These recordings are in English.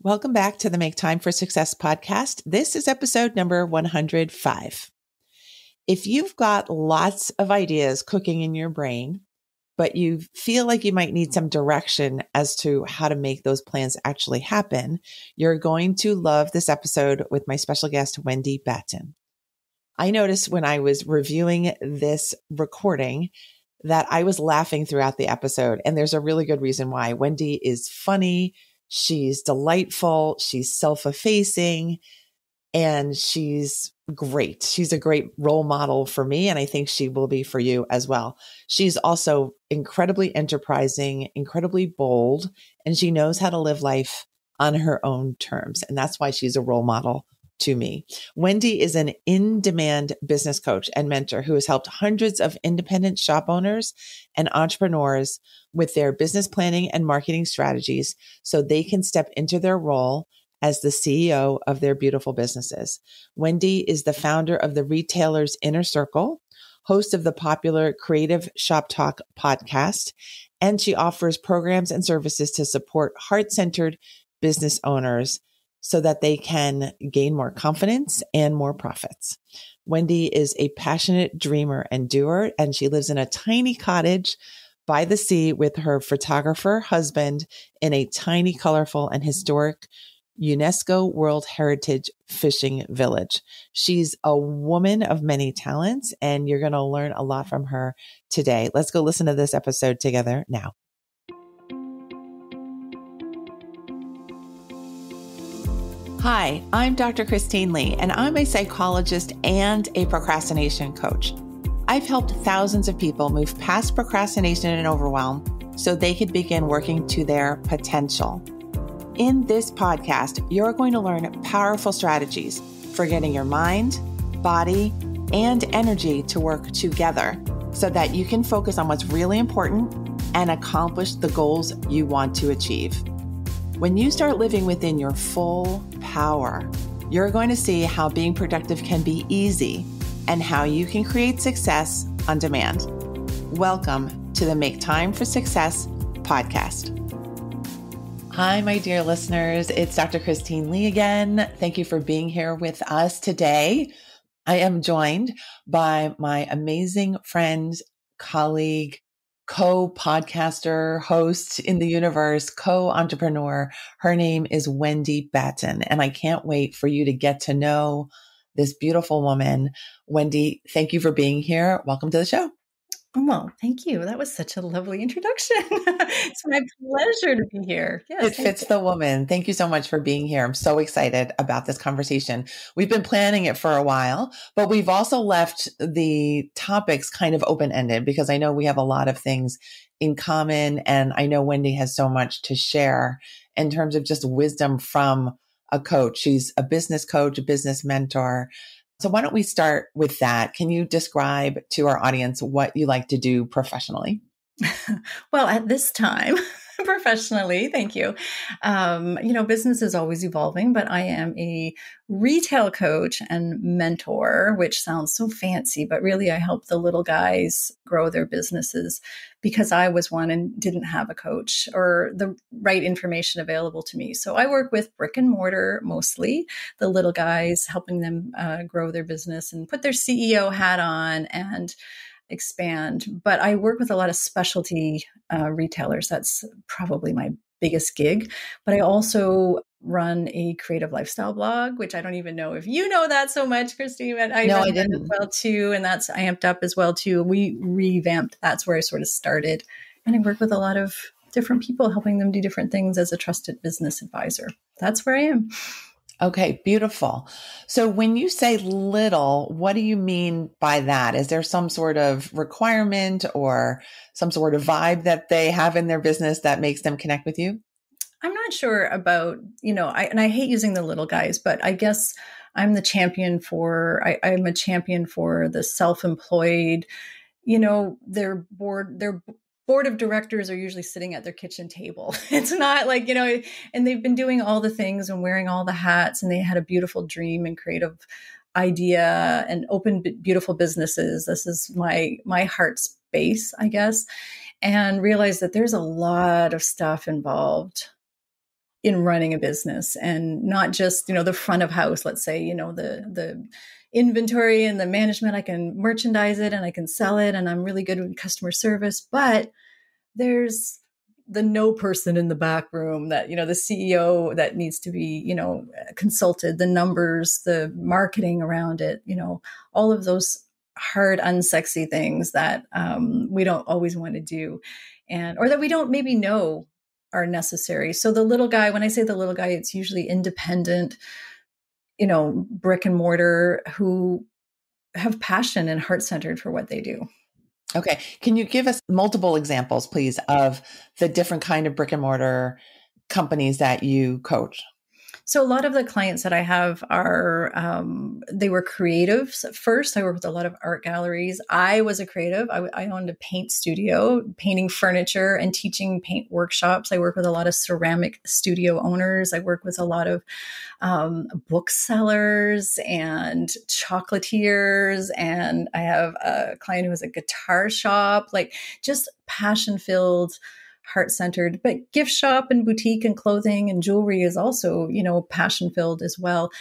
Welcome back to the Make Time for Success podcast. This is episode number 105. If you've got lots of ideas cooking in your brain, but you feel like you might need some direction as to how to make those plans actually happen, you're going to love this episode with my special guest, Wendy Batten. I noticed when I was reviewing this recording that I was laughing throughout the episode, and there's a really good reason why. Wendy is funny. She's delightful. She's self-effacing, and she's great. She's a great role model for me, and I think she will be for you as well. She's also incredibly enterprising, incredibly bold, and she knows how to live life on her own terms. And that's why she's a role model to me. Wendy is an in-demand business coach and mentor who has helped hundreds of independent shop owners and entrepreneurs with their business planning and marketing strategies so they can step into their role as the CEO of their beautiful businesses. Wendy is the founder of the Retailer's Inner Circle, host of the popular Creative Shop Talk podcast, and she offers programs and services to support heart-centered business owners so that they can gain more confidence and more profits. Wendy is a passionate dreamer and doer, and she lives in a tiny cottage by the sea with her photographer husband in a tiny, colorful, and historic UNESCO World Heritage fishing village. She's a woman of many talents, and you're going to learn a lot from her today. Let's go listen to this episode together now. Hi, I'm Dr. Christine Lee, and I'm a psychologist and a procrastination coach. I've helped thousands of people move past procrastination and overwhelm so they could begin working to their potential. In this podcast, you're going to learn powerful strategies for getting your mind, body, and energy to work together so that you can focus on what's really important and accomplish the goals you want to achieve. When you start living within your full power, you're going to see how being productive can be easy and how you can create success on demand. Welcome to the Make Time for Success podcast. Hi, my dear listeners. It's Dr. Christine Lee again. Thank you for being here with us today. I am joined by my amazing friend, colleague, co-podcaster, host in the universe, co-entrepreneur. Her name is Wendy Batten, and I can't wait for you to get to know this beautiful woman. Wendy, thank you for being here. Welcome to the show. Well, thank you. That was such a lovely introduction. It's my pleasure to be here. Yes, it fits the woman. Thank you so much for being here. I'm so excited about this conversation. We've been planning it for a while, but we've also left the topics kind of open-ended because I know we have a lot of things in common. And I know Wendy has so much to share in terms of just wisdom from a coach. She's a business coach, a business mentor. So why don't we start with that? Can you describe to our audience what you like to do professionally? Well, at this time, professionally, thank you. Business is always evolving, but I am a retail coach and mentor, which sounds so fancy, but really I help the little guys grow their businesses because I was one and didn't have a coach or the right information available to me. So I work with brick and mortar, mostly the little guys, helping them grow their business and put their CEO hat on and expand. But I work with a lot of specialty retailers. That's probably my biggest gig. But I also run a creative lifestyle blog, which I don't even know if you know that so much, Christine. But I run that as well too, and that's amped up as well too. We revamped. That's where I sort of started, and I work with a lot of different people, helping them do different things as a trusted business advisor. That's where I am. Okay, beautiful. So when you say little, what do you mean by that? Is there some sort of requirement or some sort of vibe that they have in their business that makes them connect with you? I'm not sure about, I hate using the little guys, but I guess I'm the champion I'm a champion for the self-employed, their board of directors are usually sitting at their kitchen table. It's not like, and they've been doing all the things and wearing all the hats, and they had a beautiful dream and creative idea and open beautiful businesses. This is my heart space, I guess, and realize that there's a lot of stuff involved in running a business, and not just, the front of house, let's say, the inventory and the management. I can merchandise it and I can sell it, and I'm really good with customer service, but there's the no person in the back room that, the CEO that needs to be, consulted, the numbers, the marketing around it, all of those hard, unsexy things that we don't always want to do, or that we don't maybe know are necessary. So the little guy, when I say the little guy, it's usually independent, brick and mortar, who have passion and heart-centered for what they do. Okay. Can you give us multiple examples, please, of the different kind of brick and mortar companies that you coach? So a lot of the clients that I have are, they were creatives at first. I work with a lot of art galleries. I was a creative. I owned a paint studio, painting furniture and teaching paint workshops. I work with a lot of ceramic studio owners. I work with a lot of booksellers and chocolatiers. And I have a client who has a guitar shop, like just passion-filled, heart-centered. But gift shop and boutique and clothing and jewelry is also, passion-filled as well.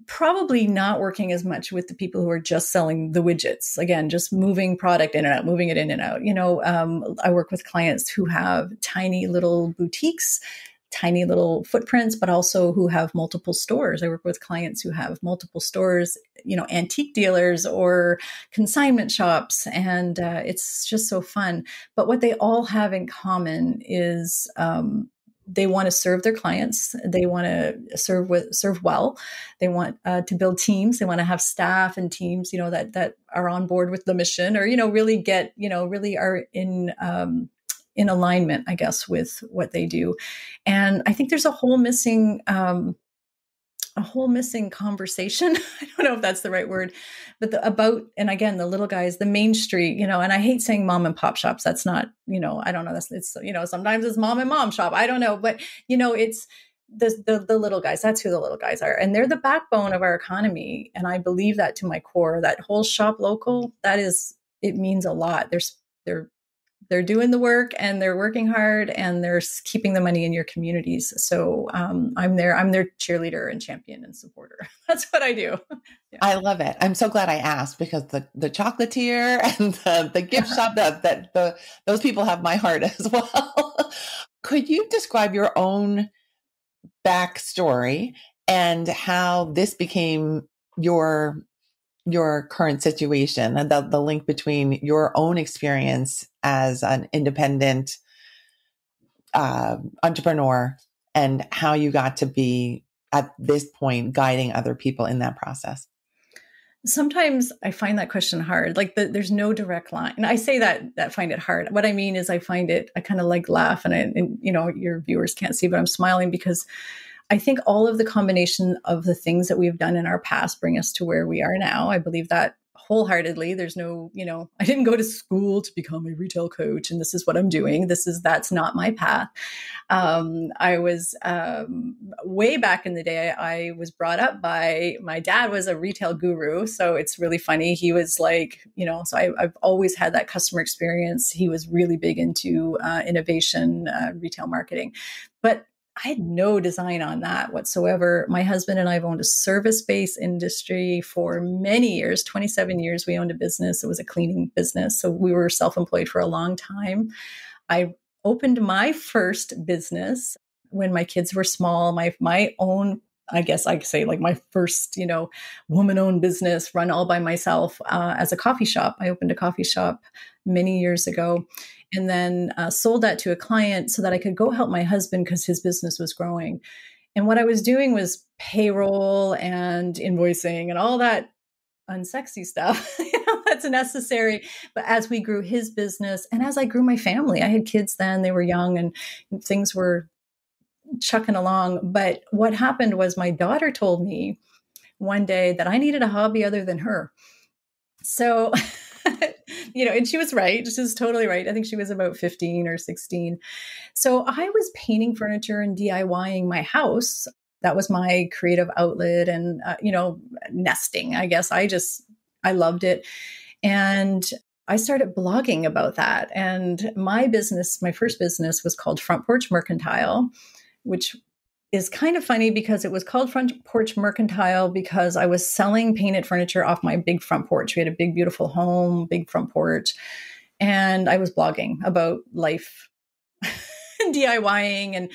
Probably not working as much with the people who are just selling the widgets. Again, just moving product in and out, moving it in and out. I work with clients who have tiny little boutiques, tiny little footprints, but also who have multiple stores. I work with clients who have multiple stores, antique dealers or consignment shops. And it's just so fun. But what they all have in common is they want to serve their clients. They want to serve well. They want to build teams. They want to have staff and teams, that are on board with the mission, or, really get, really are in alignment, I guess, with what they do. And I think there's a whole missing conversation. I don't know if that's the right word, but and again, the little guys, the main street, and I hate saying mom and pop shops. That's not, I don't know. It's, sometimes it's mom and mom shop. I don't know, but it's the little guys. That's who the little guys are. And they're the backbone of our economy. And I believe that to my core. That whole shop local, it means a lot. They're doing the work, and they're working hard, and they're keeping the money in your communities. So I'm their cheerleader and champion and supporter. That's what I do. Yeah. I love it. I'm so glad I asked, because the chocolatier and the gift shop, those people have my heart as well. Could you describe your own backstory and how this became your current situation, and the link between your own experience as an independent entrepreneur and how you got to be at this point guiding other people in that process? Sometimes I find that question hard. Like there's no direct line. And I say that find it hard. What I mean is I kind of like laugh, and your viewers can't see, but I'm smiling because I think all of the combination of the things that we've done in our past bring us to where we are now. I believe that wholeheartedly. There's no, I didn't go to school to become a retail coach and this is what I'm doing. That's not my path. I was, way back in the day, I was brought up by, my dad was a retail guru. So it's really funny. He was like, so I've always had that customer experience. He was really big into, innovation, retail marketing, but I had no design on that whatsoever. My husband and I have owned a service-based industry for many years, 27 years. We owned a business. It was a cleaning business. So we were self-employed for a long time. I opened my first business when my kids were small, my own, I guess I could say like my first, woman-owned business run all by myself as a coffee shop. I opened a coffee shop many years ago. And then sold that to a client so that I could go help my husband because his business was growing. And what I was doing was payroll and invoicing and all that unsexy stuff that's necessary. But as we grew his business and as I grew my family, I had kids then, they were young and things were chucking along. But what happened was my daughter told me one day that I needed a hobby other than her. So and she was right. She was totally right. I think she was about 15 or 16. So I was painting furniture and DIYing my house. That was my creative outlet and, nesting, I guess. I loved it. And I started blogging about that. And my first business was called Front Porch Mercantile, which is kind of funny because it was called Front Porch Mercantile because I was selling painted furniture off my big front porch. We had a big, beautiful home, big front porch. And I was blogging about life and DIYing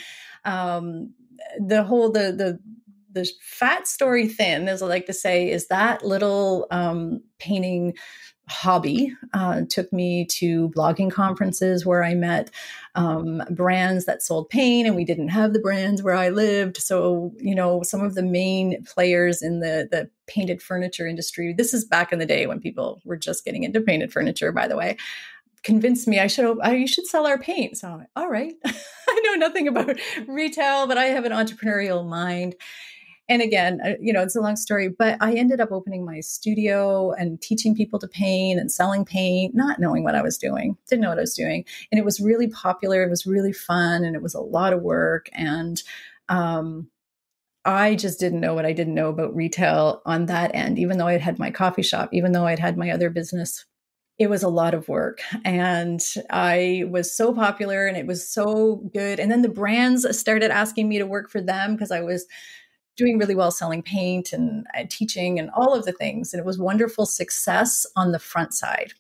and the fat story thin, as I like to say, is that little painting hobby took me to blogging conferences where I met brands that sold paint, and we didn't have the brands where I lived. So, some of the main players in the painted furniture industry, this is back in the day when people were just getting into painted furniture, by the way, convinced me you should sell our paint. So I'm like, all right, I know nothing about retail, but I have an entrepreneurial mind. And again, it's a long story, but I ended up opening my studio and teaching people to paint and selling paint, not knowing what I was doing, didn't know what I was doing. And it was really popular. It was really fun. And it was a lot of work. And I just didn't know what I didn't know about retail on that end, even though I had my coffee shop, even though I'd had my other business. It was a lot of work, and I was so popular and it was so good. And then the brands started asking me to work for them because I was doing really well selling paint and teaching and all of the things. And it was wonderful success on the front side.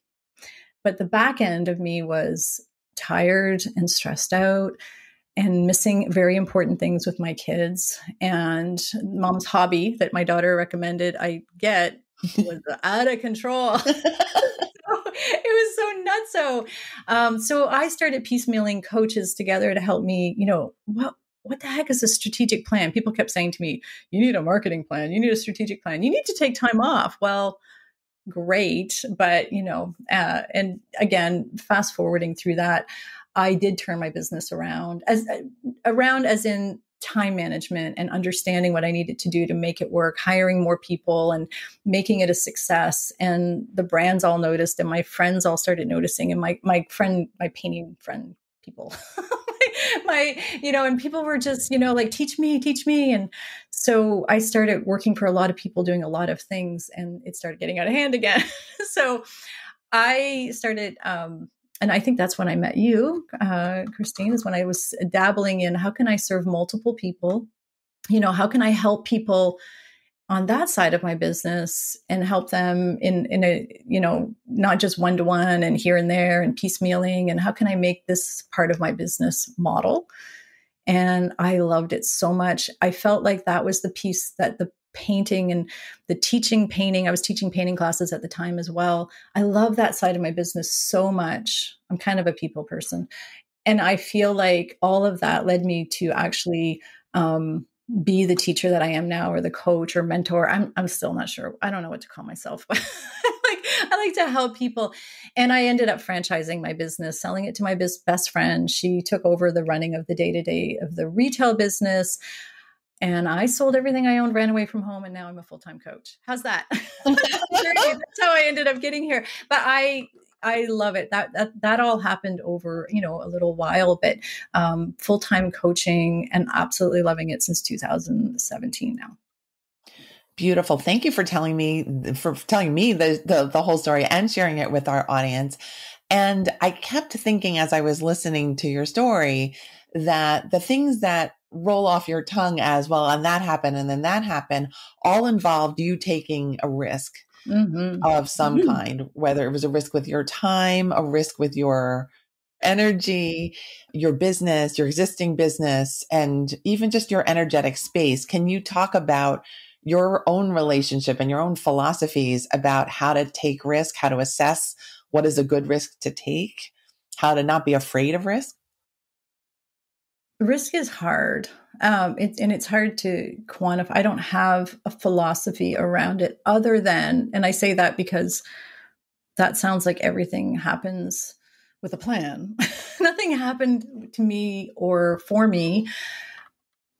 But the back end of me was tired and stressed out and missing very important things with my kids. And mom's hobby that my daughter recommended I get was out of control. It was so nutso. So I started piecemealing coaches together to help me, what the heck is a strategic plan? People kept saying to me, you need a marketing plan. You need a strategic plan. You need to take time off. Well, great. But, and again, fast forwarding through that, I did turn my business around as in time management and understanding what I needed to do to make it work, hiring more people and making it a success. And the brands all noticed and my friends all started noticing. And my painting friend people, and people were just, like, teach me. And so I started working for a lot of people doing a lot of things and it started getting out of hand again. So I started, and I think that's when I met you, Christine, is when I was dabbling in how can I serve multiple people? How can I help people on that side of my business and help them in a, not just one-to-one and here and there and piecemealing, and how can I make this part of my business model? And I loved it so much. I felt like that was the piece that the painting and the teaching painting. I was teaching painting classes at the time as well. I love that side of my business so much. I'm kind of a people person. And I feel like all of that led me to actually be the teacher that I am now, or the coach or mentor. I'm still not sure. I don't know what to call myself, but I like to help people. And I ended up franchising my business, selling it to my best friend. She took over the running of the day-to-day of the retail business. And I sold everything I owned, ran away from home, and now I'm a full-time coach. How's that? That's how I ended up getting here. But I love it. That all happened over, a little while, but full-time coaching and absolutely loving it since 2017 now. Beautiful. Thank you for telling me the whole story and sharing it with our audience. And I kept thinking as I was listening to your story that the things that roll off your tongue as well, and that happened, and then that happened, all involved you taking a risk of some kind, whether it was a risk with your time, a risk with your energy, your business, your existing business, and even just your energetic space. Can you talk about your own relationship and your own philosophies about how to take risk, how to assess what is a good risk to take, how to not be afraid of risk? Risk is hard. It's hard to quantify. I don't have a philosophy around it other than, and I say that because that sounds like everything happens with a plan. Nothing happened to me or for me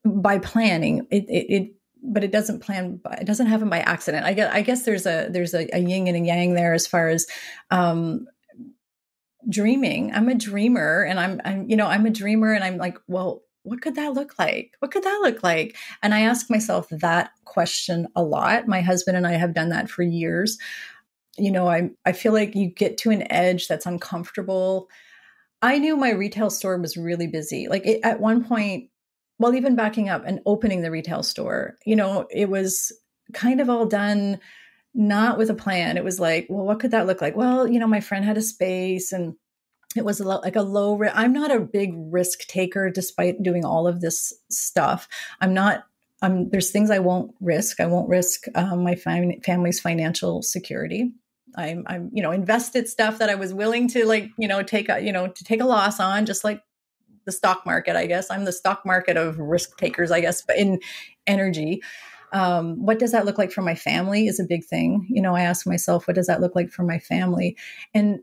by planning. But it doesn't it doesn't happen by accident. I guess there's a yin and a yang there as far as, dreaming. I'm a dreamer, and I'm a dreamer, and I'm like, well, what could that look like? What could that look like? And I ask myself that question a lot. My husband and I have done that for years. I feel like you get to an edge that's uncomfortable. I knew my retail store was really busy. Like at one point, well, even backing up and opening the retail store, it was kind of all done not with a plan. It was like, well, what could that look like? Well, my friend had a space and it was like a low risk. I'm not a big risk taker despite doing all of this stuff. There's things I won't risk. I won't risk my family's financial security. I'm invested stuff that I was willing to take a loss on, just like the stock market, I guess. I'm the stock market of risk takers, I guess, but in energy. What does that look like for my family is a big thing. I ask myself, what does that look like for my family? And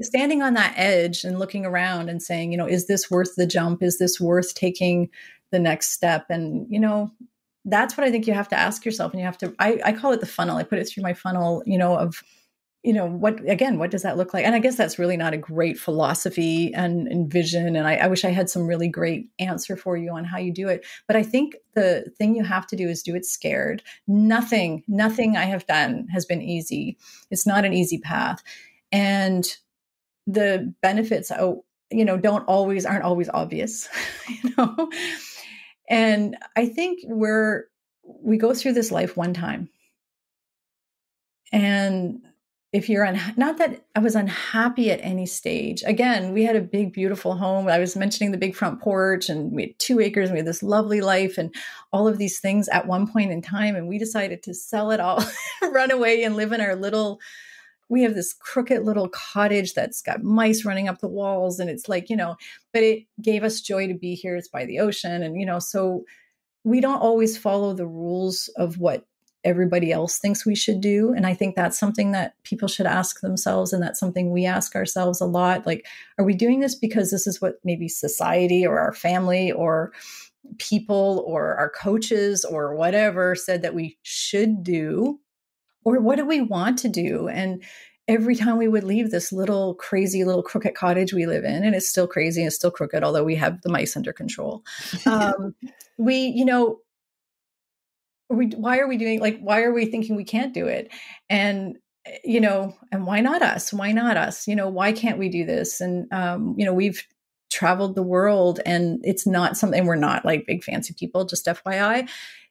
standing on that edge and looking around and saying, is this worth the jump? Is this worth taking the next step? And, that's what I think you have to ask yourself. And you have to, I call it the funnel. I put it through my funnel, of, what does that look like? And I guess that's really not a great philosophy and vision. And I wish I had some really great answer for you on how you do it. But I think the thing you have to do is do it scared. Nothing I have done has been easy. It's not an easy path. And the benefits, aren't always obvious, And I think we go through this life one time. And if you're not that I was unhappy at any stage. Again, we had a big, beautiful home. I was mentioning the big front porch, and we had 2 acres, and we had this lovely life and all of these things at one point in time. And we decided to sell it all, run away and live in we have this crooked little cottage that's got mice running up the walls. And it's like, but it gave us joy to be here. It's by the ocean. And, so we don't always follow the rules of what everybody else thinks we should do. And I think that's something that people should ask themselves. And that's something we ask ourselves a lot. Like, are we doing this because this is what maybe society or our family or people or our coaches or whatever said that we should do? Or what do we want to do? And every time we would leave this little crazy little crooked cottage we live in, and it's still crazy and it's still crooked, although we have the mice under control. Why are we thinking we can't do it? And, and why not us? Why not us? Why can't we do this? And, we've traveled the world, and it's not something, we're not like big fancy people, just FYI.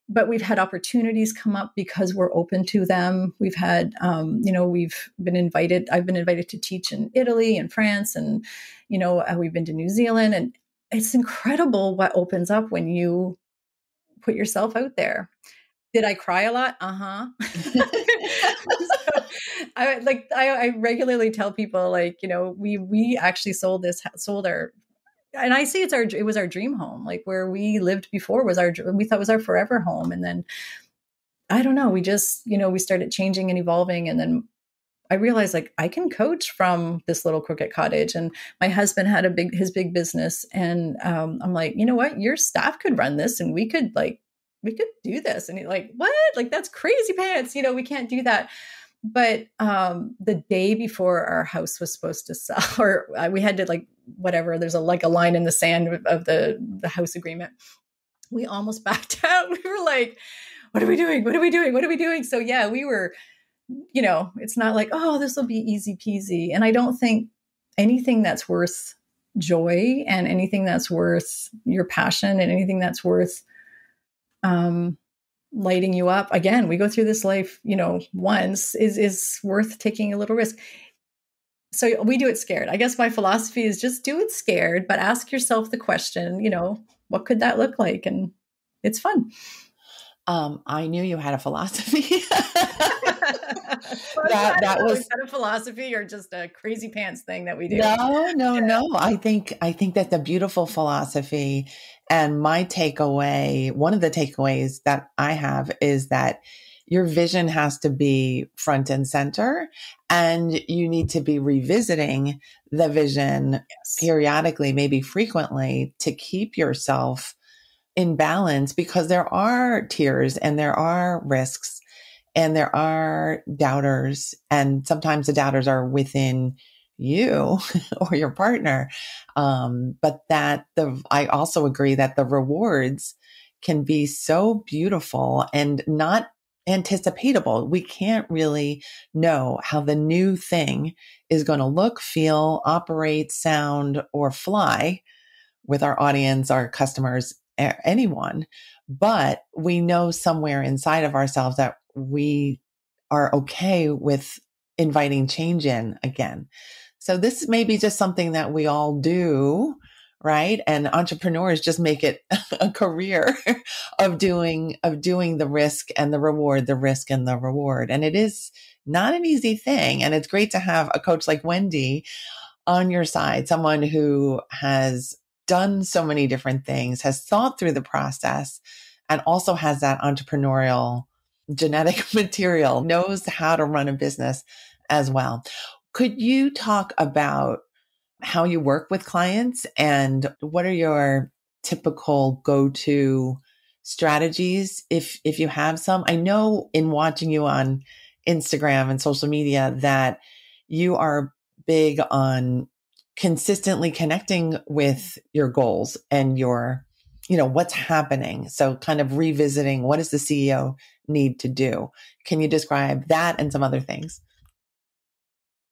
But we've had opportunities come up because we're open to them. We've had, I've been invited to teach in Italy and France, and, we've been to New Zealand, and it's incredible what opens up when you put yourself out there. Did I cry a lot? Uh-huh. So, I regularly tell people, we actually sold our, and I say it was our dream home, like where we lived before we thought was our forever home. And then I don't know, we just, we started changing and evolving. And then I realized I can coach from this little crooked cottage. And my husband had his big business. And I'm like, you know what, your staff could run this, and we could do this. And he's like, what? Like, that's crazy pants. We can't do that. But the day before our house was supposed to sell, or we had to there's a line in the sand of the house agreement. We almost backed out. We were like, what are we doing? What are we doing? What are we doing? So yeah, we were, it's not like, oh, this will be easy peasy. And I don't think anything that's worth joy, and anything that's worth your passion, and anything that's worth lighting you up. Again, we go through this life, once is worth taking a little risk. So we do it scared. I guess my philosophy is just do it scared, but ask yourself the question, what could that look like? And it's fun. I knew you had a philosophy. that was a philosophy, or just a crazy pants thing that we do. No. I think that's a beautiful philosophy. And one of the takeaways that I have is that your vision has to be front and center, and you need to be revisiting the vision periodically, maybe frequently, to keep yourself in balance, because there are tears and there are risks and there are doubters. And sometimes the doubters are within you or your partner. But I also agree that the rewards can be so beautiful and not anticipatable. We can't really know how the new thing is going to look, feel, operate, sound, or fly with our audience, our customers, anyone, but we know somewhere inside of ourselves that we are okay with inviting change in again. So this may be just something that we all do, right? And entrepreneurs just make it a career of doing the risk and the reward, the risk and the reward. And it is not an easy thing. And it's great to have a coach like Wendy on your side, someone who has done so many different things, has thought through the process, and also has that entrepreneurial genetic material, knows how to run a business as well. Could you talk about how you work with clients and what are your typical go-to strategies if you have some? I know in watching you on Instagram and social media that you are big on consistently connecting with your goals and your, what's happening. So kind of revisiting, what does the CEO need to do? Can you describe that and some other things?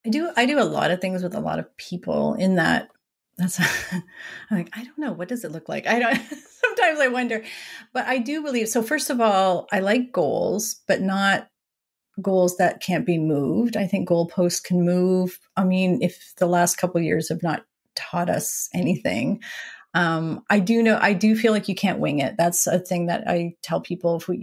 I do a lot of things with a lot of people in that. That's I'm like, I don't know. What does it look like? I don't, sometimes I wonder, but I do believe. So first of all, I like goals, but not goals that can't be moved. I think goalposts can move. I mean, if the last couple of years have not taught us anything, I do feel like you can't wing it. That's a thing that I tell people. If we,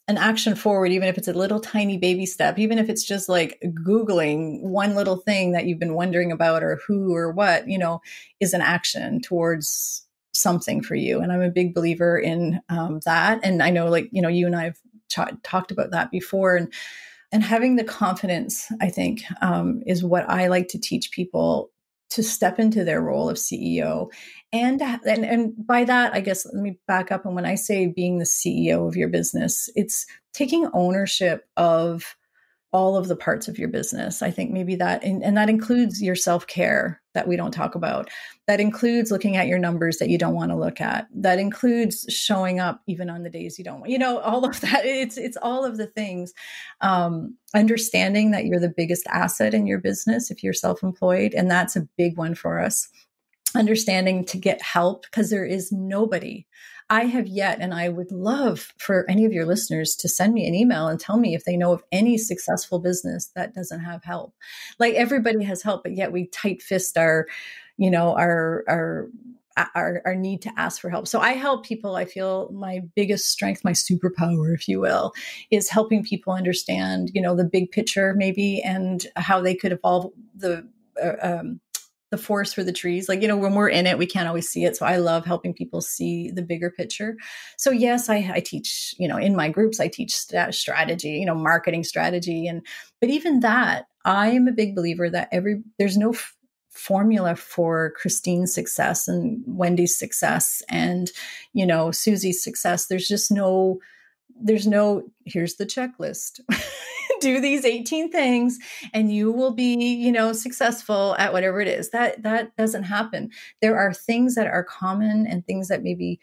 an action forward, even if it's a little tiny baby step, even if it's just like Googling one little thing that you've been wondering about or who or what, is an action towards something for you. And I'm a big believer in that. And I know, you and I have talked about that before. And having the confidence, I think, is what I like to teach people to step into their role of CEO. And by that, I guess, let me back up. And when I say being the CEO of your business, it's taking ownership of all of the parts of your business. I think maybe that, and that includes your self-care that we don't talk about. That includes looking at your numbers that you don't want to look at. That includes showing up even on the days you don't want, all of that. It's all of the things. Understanding that you're the biggest asset in your business if you're self-employed. And that's a big one for us. Understanding to get help, because there is nobody I have yet, and I would love for any of your listeners to send me an email and tell me if they know of any successful business that doesn't have help. Like everybody has help, but yet we tight fist our need to ask for help. So I help people. I feel my biggest strength, my superpower, if you will, is helping people understand, the big picture maybe, and how they could evolve the forest for the trees. When we're in it, we can't always see it. So I love helping people see the bigger picture. So yes, I teach, in my groups, I teach strategy, marketing strategy. But even that, I am a big believer that there's no formula for Christine's success and Wendy's success and, Susie's success. There's no, here's the checklist. Do these 18 things and you will be, successful at whatever it is. That doesn't happen. There are things that are common and things that maybe,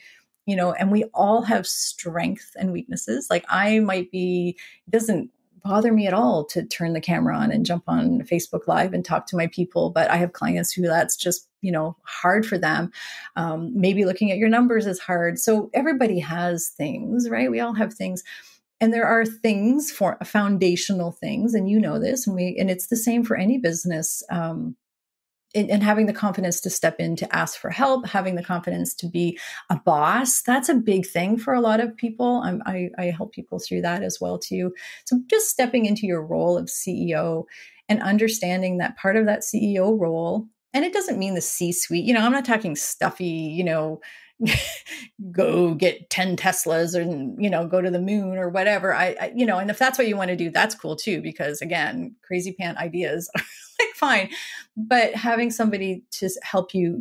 and we all have strengths and weaknesses. Like it doesn't bother me at all to turn the camera on and jump on Facebook Live and talk to my people. But I have clients who that's just, hard for them. Maybe looking at your numbers is hard. So everybody has things, right? We all have things. And there are things for foundational things, and this, and it's the same for any business. And having the confidence to step in to ask for help, having the confidence to be a boss, that's a big thing for a lot of people. I help people through that as well too. So just stepping into your role of CEO and understanding that part of that CEO role, and it doesn't mean the C-suite. I'm not talking stuffy, go get 10 Teslas and, go to the moon or whatever. And if that's what you want to do, that's cool too, because again, crazy pant ideas are like fine, but having somebody to help you,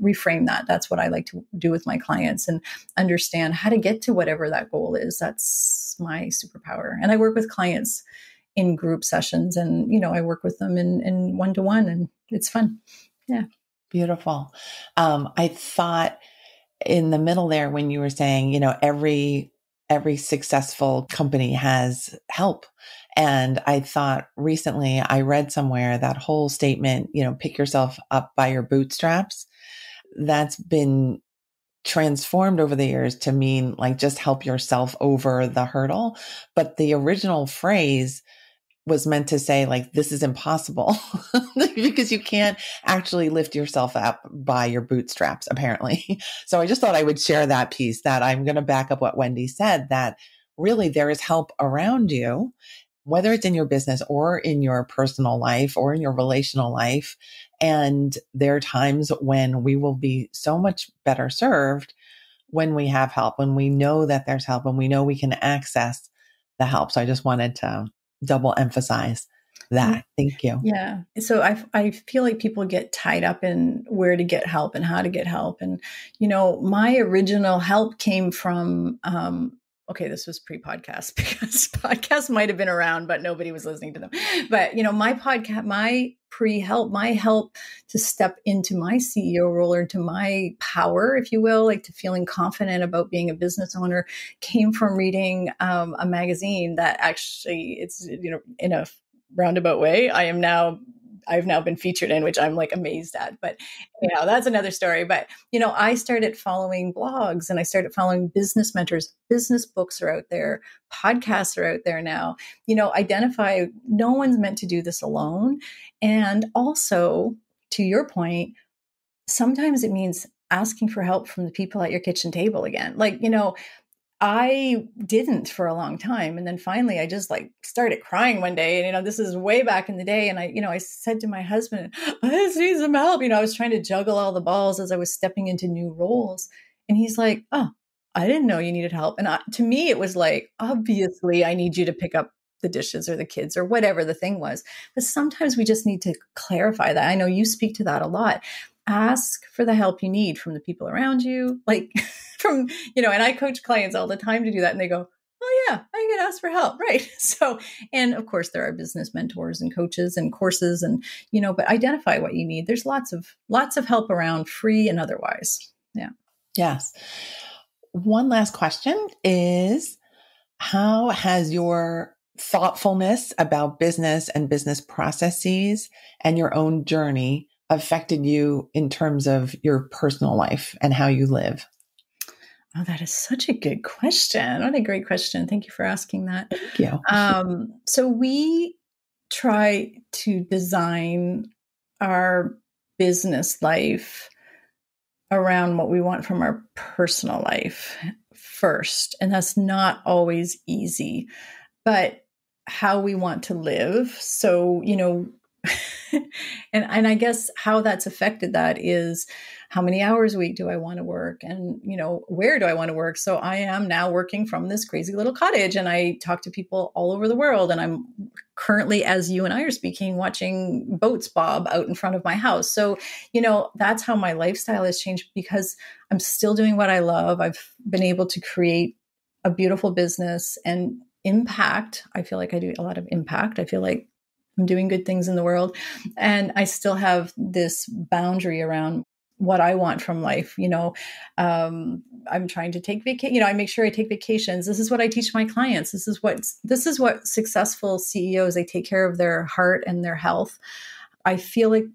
reframe that. That's what I like to do with my clients and understand how to get to whatever that goal is. That's my superpower. And I work with clients in group sessions and, I work with them in one-to-one, and it's fun. Yeah. Beautiful. I thought in the middle there, when you were saying, every successful company has help. And I thought recently I read somewhere that whole statement, pick yourself up by your bootstraps. That's been transformed over the years to mean like just help yourself over the hurdle. But the original phrase was meant to say like, this is impossible because you can't actually lift yourself up by your bootstraps, apparently. So I just thought I would share that piece, that I'm going to back up what Wendy said, that really there is help around you, whether it's in your business or in your personal life or in your relational life. And there are times when we will be so much better served when we have help, when we know that there's help, and we know we can access the help. So I just wanted to double emphasize that. Thank you. Yeah. So I feel like people get tied up in where to get help and how to get help. And, my original help came from, okay, this was pre-podcast because podcasts might have been around, but nobody was listening to them. But, my podcast, my help to step into my CEO role or into my power, if you will, like to feeling confident about being a business owner, came from reading a magazine that actually it's, in a roundabout way, I've now been featured in, which I'm like amazed at, but that's another story. But, I started following blogs and I started following business mentors. Business books are out there. Podcasts are out there now. Identify, no one's meant to do this alone. And also, to your point, sometimes it means asking for help from the people at your kitchen table again. Like, I didn't for a long time. And then finally I just like started crying one day. And, this is way back in the day. And I said to my husband, I just need some help. I was trying to juggle all the balls as I was stepping into new roles. And he's like, oh, I didn't know you needed help. And to me, it was like, obviously I need you to pick up the dishes or the kids or whatever the thing was. But sometimes we just need to clarify that. I know you speak to that a lot. Ask for the help you need from the people around you, like from, and I coach clients all the time to do that. And they go, oh yeah, I can ask for help. Right. So, and of course there are business mentors and coaches and courses and, but identify what you need. There's lots of help around, free and otherwise. Yeah. Yes. One last question is, how has your thoughtfulness about business and business processes and your own journey affected you in terms of your personal life and how you live? Oh, that is such a good question. What a great question. Thank you for asking that. Thank you. So we try to design our business life around what we want from our personal life first. And that's not always easy, but how we want to live. So, and I guess how that's affected that is how many hours a week do I want to work? And, where do I want to work? So I am now working from this crazy little cottage and I talk to people all over the world. And I'm currently, as you and I are speaking, watching boats bob out in front of my house. So, that's how my lifestyle has changed because I'm still doing what I love. I've been able to create a beautiful business and impact. I feel like I do a lot of impact. I feel like I'm doing good things in the world. And I still have this boundary around what I want from life. I'm trying to take vacation. I make sure I take vacations. This is what I teach my clients. This is what successful CEOs, they take care of their heart and their health. I feel like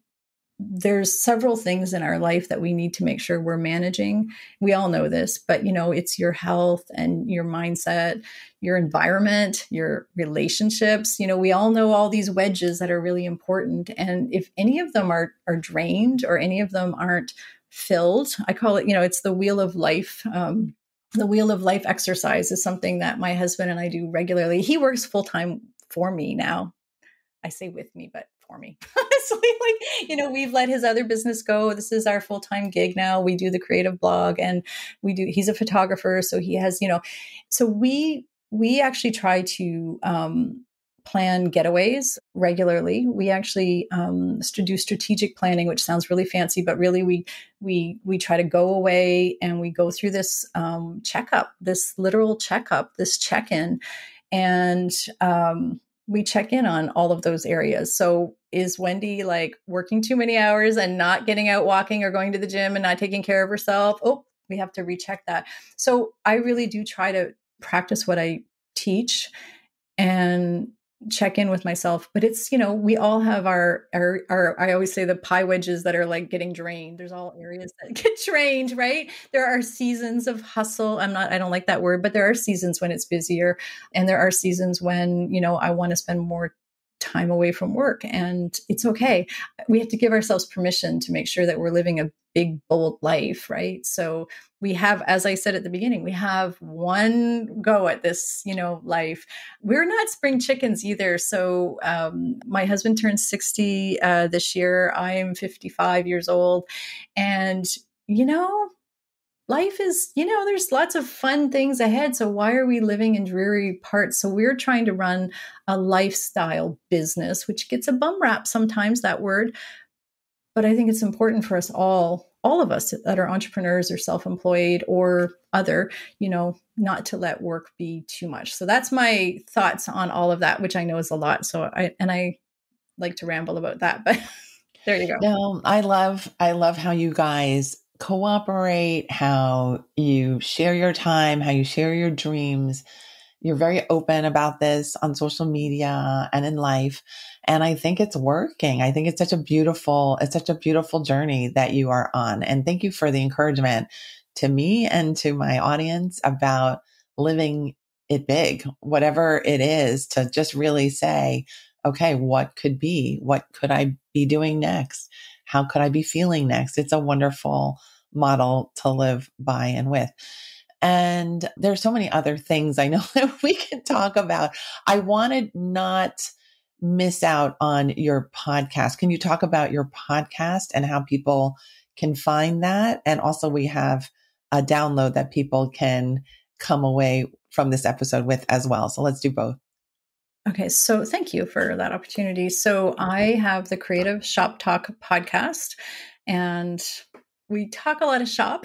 there's several things in our life that we need to make sure we're managing. We all know this, but it's your health and your mindset, your environment, your relationships. We all know all these wedges that are really important. And if any of them are drained or any of them aren't filled, I call it, it's the wheel of life. The wheel of life exercise is something that my husband and I do regularly. He works full-time for me now. I say with me, but for me. Honestly, we've let his other business go. This is our full-time gig now. We do the creative blog and he's a photographer. So he has, so we actually try to plan getaways regularly. We actually do strategic planning, which sounds really fancy, but really we try to go away and we go through this checkup, this literal checkup, this check-in, and we check in on all of those areas. So is Wendy like working too many hours and not getting out walking or going to the gym and not taking care of herself? Oh, we have to recheck that. So I really do try to practice what I teach. And check in with myself, but it's, we all have our, I always say the pie wedges that are like getting drained. There's all areas that get drained, right? There are seasons of hustle. I don't like that word, but there are seasons when it's busier, and there are seasons when, I want to spend more time away from work, and it's okay. We have to give ourselves permission to make sure that we're living a big, bold life, right? So we have, as I said at the beginning, we have one go at this, life. We're not spring chickens either. So my husband turns 60 this year. I'm 55 years old. And, life is, there's lots of fun things ahead. So why are we living in dreary parts? So we're trying to run a lifestyle business, which gets a bum rap sometimes, that word. But I think it's important for us all of us that are entrepreneurs or self-employed or other, not to let work be too much. So that's my thoughts on all of that, which I know is a lot. So I like to ramble about that, but there you go. No, I love how you guys cooperate, how you share your time, how you share your dreams. You're very open about this on social media and in life. And I think it's working. I think it's such a beautiful journey that you are on. And thank you for the encouragement to me and to my audience about living it big, whatever it is, to just really say, okay, what could I be doing next? How could I be feeling next? It's a wonderful model to live by and with. And there's so many other things I know that we can talk about. I wanted not miss out on your podcast. Can you talk about your podcast and how people can find that? And also we have a download that people can come away from this episode with as well. So let's do both. Okay. So thank you for that opportunity. So I have the Creative Shop Talk podcast, and we talk a lot of shop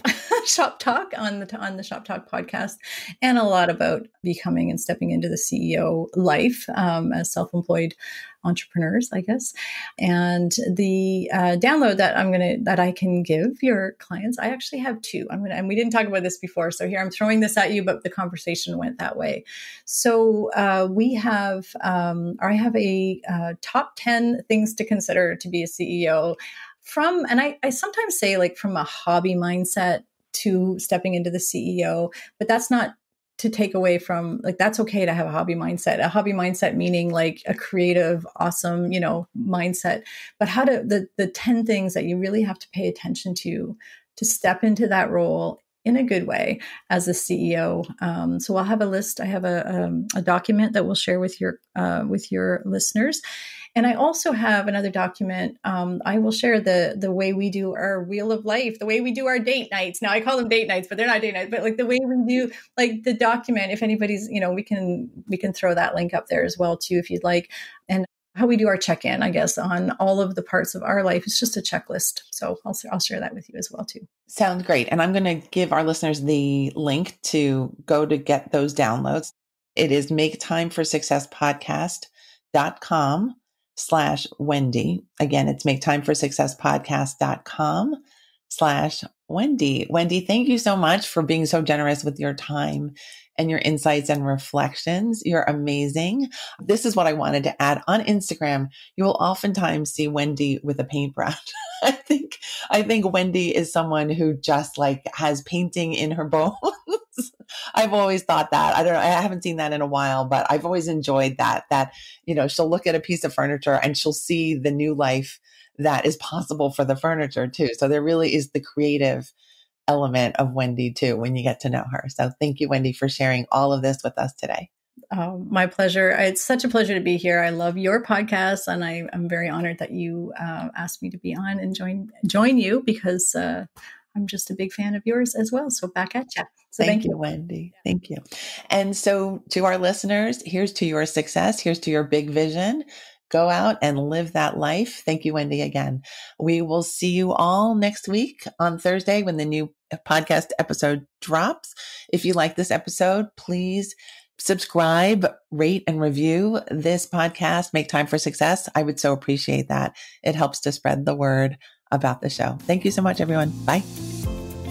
talk on the Shop Talk podcast, and a lot about becoming and stepping into the CEO life as self-employed entrepreneurs, I guess. And the download that I can give your clients, I actually have two. And we didn't talk about this before, so here I'm throwing this at you, but the conversation went that way. So I have a top 10 things to consider to be a CEO. And I sometimes say like from a hobby mindset to stepping into the CEO, but that's not to take away from, like, that's okay to have a hobby mindset, meaning like a creative, awesome, mindset, but how to, the 10 things that you really have to pay attention to step into that role in a good way as a CEO. So I'll have a list. I have a document that we'll share with your listeners. And I also have another document. I will share the way we do our wheel of life, the way we do our date nights. Now I call them date nights, but they're not date nights, but like the way we do, like the document, if anybody's, we can throw that link up there as well too, if you'd like. And how we do our check-in, I guess, on all of the parts of our life. It's just a checklist. So I'll share that with you as well too. Sounds great. And I'm going to give our listeners the link to go to get those downloads. It is maketimeforsuccesspodcast.com/Wendy. Again, it's maketimeforsuccesspodcast.com/Wendy. Wendy, thank you so much for being so generous with your time and your insights and reflections. You're amazing. This is what I wanted to add. On Instagram, you will oftentimes see Wendy with a paintbrush. I think Wendy is someone who just like has painting in her bones. I've always thought that. I don't know. I haven't seen that in a while, but I've always enjoyed that, she'll look at a piece of furniture and she'll see the new life that is possible for the furniture too. So there really is the creative element of Wendy too, when you get to know her. So thank you, Wendy, for sharing all of this with us today. Oh, my pleasure. It's such a pleasure to be here. I love your podcast, and I'm very honored that you asked me to be on and join you, because I'm just a big fan of yours as well. So back at you. So thank you, Wendy. Yeah. Thank you. And so to our listeners, here's to your success. Here's to your big vision. Go out and live that life. Thank you, Wendy, again. We will see you all next week on Thursday when the new podcast episode drops. If you like this episode, please subscribe, rate, and review this podcast, Make Time for Success. I would so appreciate that. It helps to spread the word about the show. Thank you so much, everyone. Bye.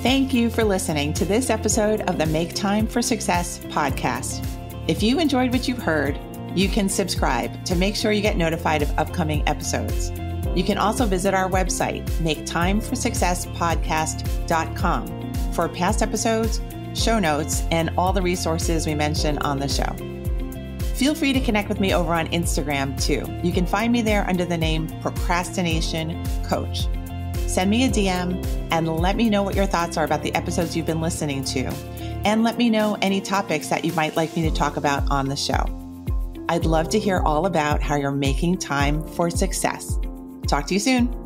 Thank you for listening to this episode of the Make Time for Success podcast. If you enjoyed what you've heard, You can subscribe to make sure you get notified of upcoming episodes. You can also visit our website, maketimeforsuccesspodcast.com, for past episodes, show notes, and all the resources we mention on the show. Feel free to connect with me over on Instagram too. You can find me there under the name Procrastination Coach. Send me a DM and let me know what your thoughts are about the episodes you've been listening to. And let me know any topics that you might like me to talk about on the show. I'd love to hear all about how you're making time for success. Talk to you soon.